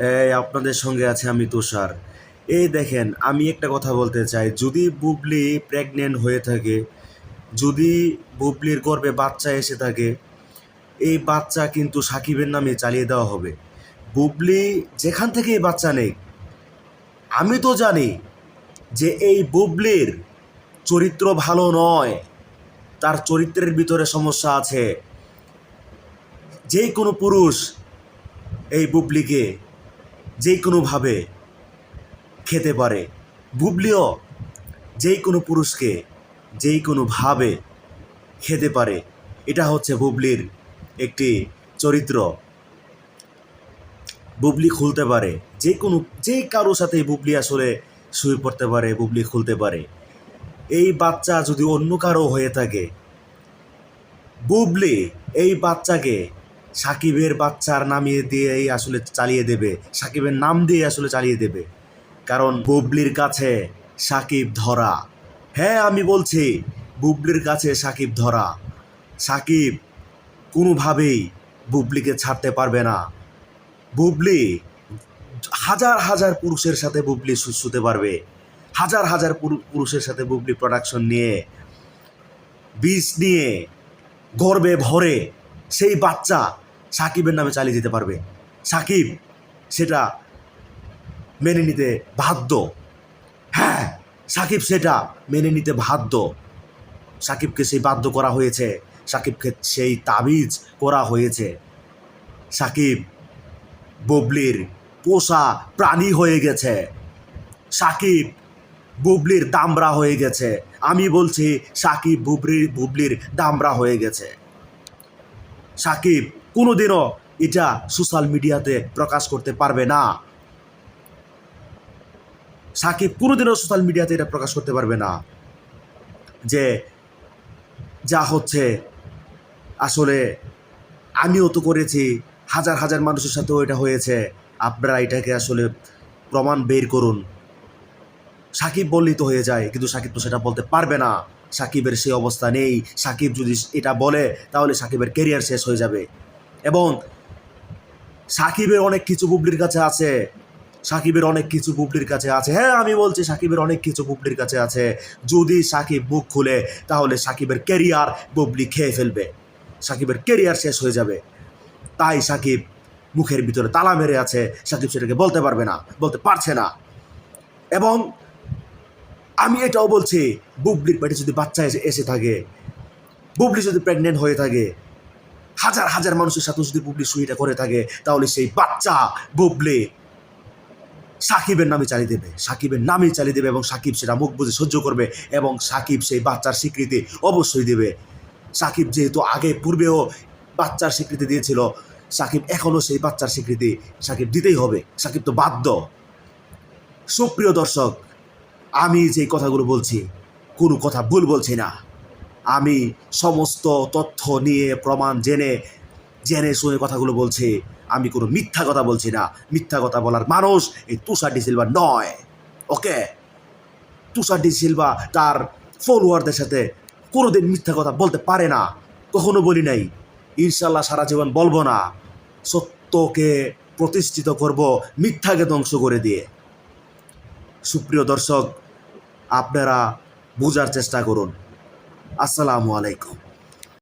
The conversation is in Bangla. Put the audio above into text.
এই আপনাদের সঙ্গে আছে আমি তুষার। এই দেখেন, আমি একটা কথা বলতে চাই, যদি বুবলি প্রেগনেন্ট হয়ে থাকে, যদি বুবলির গর্ভে বাচ্চা এসে থাকে, এই বাচ্চা কিন্তু সাকিবের নামে চালিয়ে দেওয়া হবে। বুবলি যেখান থেকে এই বাচ্চা নেই, আমি তো জানি যে এই বুবলির চরিত্র ভালো নয়, তার চরিত্রের ভিতরে সমস্যা আছে। যে কোনো পুরুষ এই বুবলিকে যে কোনোভাবে খেতে পারে, বুবলিও যেই কোনো পুরুষকে যেই কোনোভাবে খেতে পারে। এটা হচ্ছে বুবলির একটি চরিত্র। বুবলি খুলতে পারে, যে কারোর সাথে বুবলি আসলে শুয়ে পড়তে পারে, বুবলি খুলতে পারে। এই বাচ্চা যদি অন্য কারো হয়ে থাকে, বুবলি এই বাচ্চাকে সাকিবের বাচ্চার নামিয়ে দিয়েই আসলে চালিয়ে দেবে, সাকিবের নাম দিয়ে আসলে চালিয়ে দেবে। কারণ বুবলির কাছে সাকিব ধরা। হ্যাঁ, আমি বলছি বুবলির কাছে সাকিব ধরা। সাকিব কোনোভাবেই বুবলিকে ছাড়তে পারবে না। বুবলি হাজার হাজার পুরুষের সাথে বুবলি শুতে পারবে, হাজার হাজার পুরুষের সাথে বুবলি প্রোডাকশন নিয়ে, বীজ নিয়ে, গর্বে ভরে সেই বাচ্চা সাকিবের নামে চালিয়ে দিতে পারবে। সাকিব সেটা মেনে নিতে বাধ্য। হ্যাঁ, সাকিব সেটা মেনে নিতে বাধ্য। সাকিবকে সেই বাধ্য করা হয়েছে, সাকিবকে সেই তাবিজ করা হয়েছে। সাকিব বুবলির পোষা প্রাণী হয়ে গেছে। সাকিব বুবলির দামড়া হয়ে গেছে। আমি বলছি সাকিব বুবলির দামড়া হয়ে গেছে। সাকিব কোনোদিনও এটা সোশ্যাল মিডিয়াতে প্রকাশ করতে পারবে না। সাকিব কোনোদিনও সোশ্যাল মিডিয়াতে এটা প্রকাশ করতে পারবে না যে যা হচ্ছে আসলে আমিও তো করেছি, হাজার হাজার মানুষের সাথেও এটা হয়েছে, আপনারা এটাকে আসলে প্রমাণ বের করুন। সাকিব বললেই তো হয়ে যায়, কিন্তু সাকিব তো সেটা বলতে পারবে না। সাকিবের সেই অবস্থা নেই। সাকিব যদি এটা বলে তাহলে সাকিবের ক্যারিয়ার শেষ হয়ে যাবে। এবং সাকিবের অনেক কিছু বুবলির কাছে আছে, সাকিবের অনেক কিছু বুবলির কাছে আছে। হ্যাঁ, আমি বলছি সাকিবের অনেক কিছু বুবলির কাছে আছে। যদি সাকিব মুখ খুলে তাহলে সাকিবের ক্যারিয়ার বুবলি খেয়ে ফেলবে, সাকিবের ক্যারিয়ার শেষ হয়ে যাবে। তাই সাকিব মুখের ভিতরে তালা মেরে আছে, সাকিব সেটাকে বলতে পারবে না, বলতে পারছে না। এবং আমি এটাও বলছি, বুবলির পেটে যদি বাচ্চা এসে থাকে, বুবলি যদি প্রেগনেন্ট হয়ে থাকে, হাজার হাজার মানুষের সাথে যদি বুবলি সুইটা করে থাকে, তাহলে সেই বাচ্চা বুবলি সাকিবের নামে চালিয়ে দেবে, সাকিবের নামেই চালিয়ে দেবে। এবং সাকিব সেটা মুখ বুঝে সহ্য করবে, এবং সাকিব সেই বাচ্চার স্বীকৃতি অবশ্যই দেবে। সাকিব যেহেতু আগে পূর্বেও বাচ্চার স্বীকৃতি দিয়েছিল, সাকিব এখনও সেই বাচ্চার স্বীকৃতি সাকিব দিতেই হবে। সাকিব তো বাধ্য। সুপ্রিয় দর্শক, আমি যে কথাগুলো বলছি কোনো কথা ভুল বলছি না। আমি সমস্ত তথ্য নিয়ে প্রমাণ জেনে জেনে শুনে কথাগুলো বলছি। আমি কোনো মিথ্যা কথা বলছি না। মিথ্যা কথা বলার মানুষ এই তুষার ডি সিলভা নয়। ওকে, তুষার ডি সিলভা তার ফলোয়ারদের সাথে কোনোদিন মিথ্যা কথা বলতে পারে না, কখনো বলি নাই, ইনশাল্লাহ সারা জীবন বলবো না। সত্যকে প্রতিষ্ঠিত করব মিথ্যাকে ধ্বংস করে দিয়ে। সুপ্রিয় দর্শক, আপনারা বোঝার চেষ্টা করুন। আসসালামু আলাইকুম।